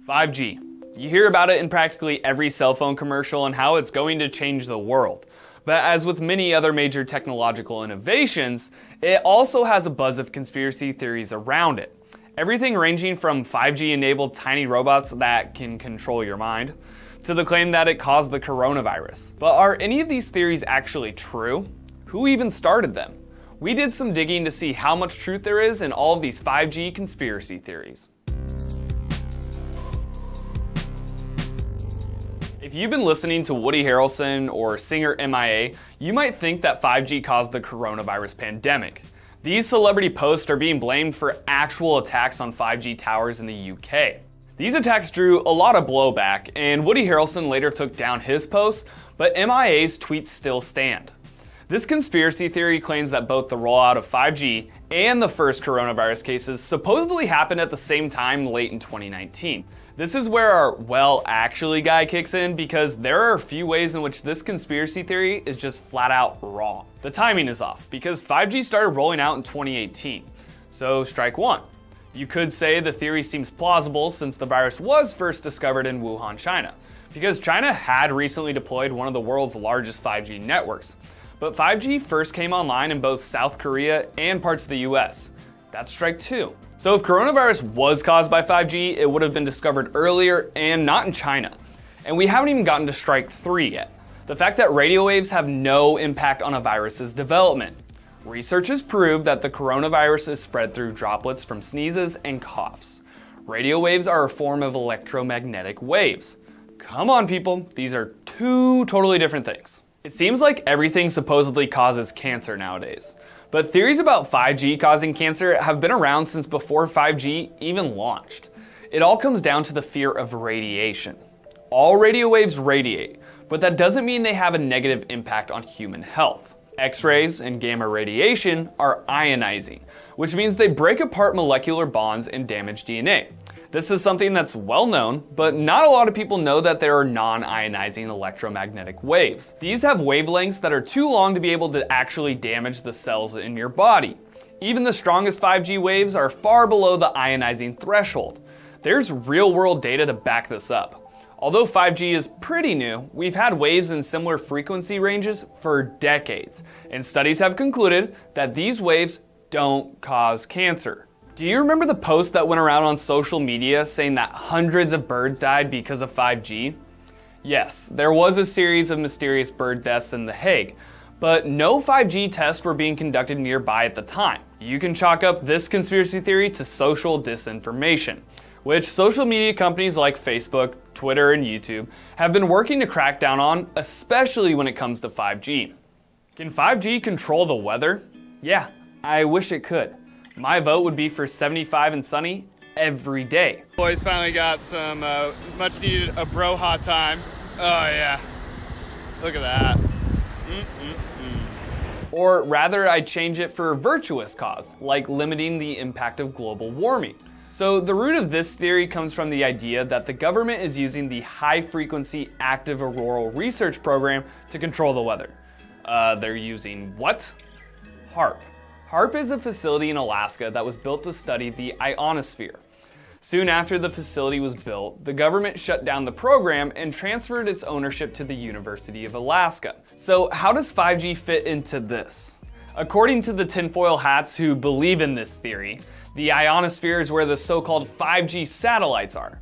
5G. You hear about it in practically every cell phone commercial and how it's going to change the world. But as with many other major technological innovations, it also has a buzz of conspiracy theories around it. Everything ranging from 5G-enabled tiny robots that can control your mind, to the claim that it caused the coronavirus. But are any of these theories actually true? Who even started them? We did some digging to see how much truth there is in all of these 5G conspiracy theories. If you've been listening to Woody Harrelson or singer MIA, you might think that 5G caused the coronavirus pandemic. These celebrity posts are being blamed for actual attacks on 5G towers in the UK. These attacks drew a lot of blowback, and Woody Harrelson later took down his posts, but MIA's tweets still stand. This conspiracy theory claims that both the rollout of 5G and the first coronavirus cases supposedly happened at the same time late in 2019. This is where our well actually guy kicks in, because there are a few ways in which this conspiracy theory is just flat out wrong. The timing is off, because 5G started rolling out in 2018. So strike one. You could say the theory seems plausible since the virus was first discovered in Wuhan, China, because China had recently deployed one of the world's largest 5G networks. But 5G first came online in both South Korea and parts of the US. That's strike two. So if coronavirus was caused by 5G, it would have been discovered earlier and not in China. And we haven't even gotten to strike three yet. The fact that radio waves have no impact on a virus's development. Research has proved that the coronavirus is spread through droplets from sneezes and coughs. Radio waves are a form of electromagnetic waves. Come on people, these are two totally different things. It seems like everything supposedly causes cancer nowadays. But theories about 5G causing cancer have been around since before 5G even launched. It all comes down to the fear of radiation. All radio waves radiate, but that doesn't mean they have a negative impact on human health. X-rays and gamma radiation are ionizing, which means they break apart molecular bonds and damage DNA. This is something that's well known, but not a lot of people know that there are non-ionizing electromagnetic waves. These have wavelengths that are too long to be able to actually damage the cells in your body. Even the strongest 5G waves are far below the ionizing threshold. There's real-world data to back this up. Although 5G is pretty new, we've had waves in similar frequency ranges for decades, and studies have concluded that these waves don't cause cancer. Do you remember the post that went around on social media saying that hundreds of birds died because of 5G? Yes, there was a series of mysterious bird deaths in The Hague, but no 5G tests were being conducted nearby at the time. You can chalk up this conspiracy theory to social disinformation, which social media companies like Facebook, Twitter, and YouTube have been working to crack down on, especially when it comes to 5G. Can 5G control the weather? Yeah, I wish it could. My vote would be for 75 and sunny every day. Boys finally got some much needed abroha time. Oh yeah, look at that. Or rather, I'd change it for a virtuous cause, like limiting the impact of global warming. So the root of this theory comes from the idea that the government is using the high-frequency active auroral research program to control the weather. They're using what? HAARP. HAARP is a facility in Alaska that was built to study the ionosphere. Soon after the facility was built, the government shut down the program and transferred its ownership to the University of Alaska. So how does 5G fit into this? According to the tinfoil hats who believe in this theory, the ionosphere is where the so-called 5G satellites are.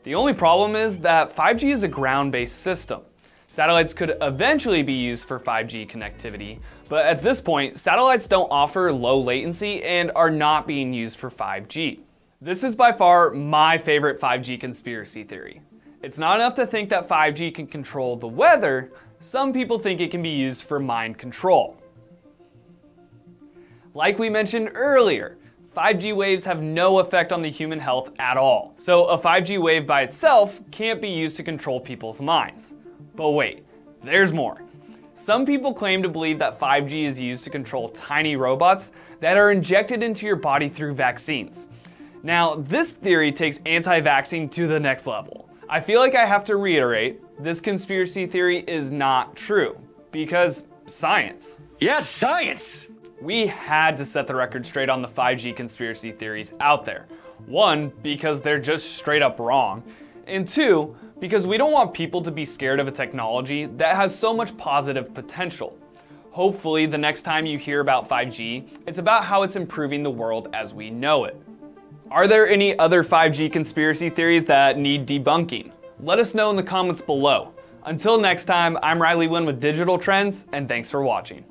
The only problem is that 5G is a ground-based system. Satellites could eventually be used for 5G connectivity, but at this point, satellites don't offer low latency and are not being used for 5G. This is by far my favorite 5G conspiracy theory. It's not enough to think that 5G can control the weather, some people think it can be used for mind control. Like we mentioned earlier, 5G waves have no effect on the human health at all. So a 5G wave by itself can't be used to control people's minds. But wait, there's more. Some people claim to believe that 5G is used to control tiny robots that are injected into your body through vaccines. Now, this theory takes anti-vaxxing to the next level. I feel like I have to reiterate, this conspiracy theory is not true, because science. Yes, science! We had to set the record straight on the 5G conspiracy theories out there. One, because they're just straight up wrong, And 2, because we don't want people to be scared of a technology that has so much positive potential. Hopefully, the next time you hear about 5G, it's about how it's improving the world as we know it. Are there any other 5G conspiracy theories that need debunking? Let us know in the comments below. Until next time, I'm Riley Wynn with Digital Trends, and thanks for watching.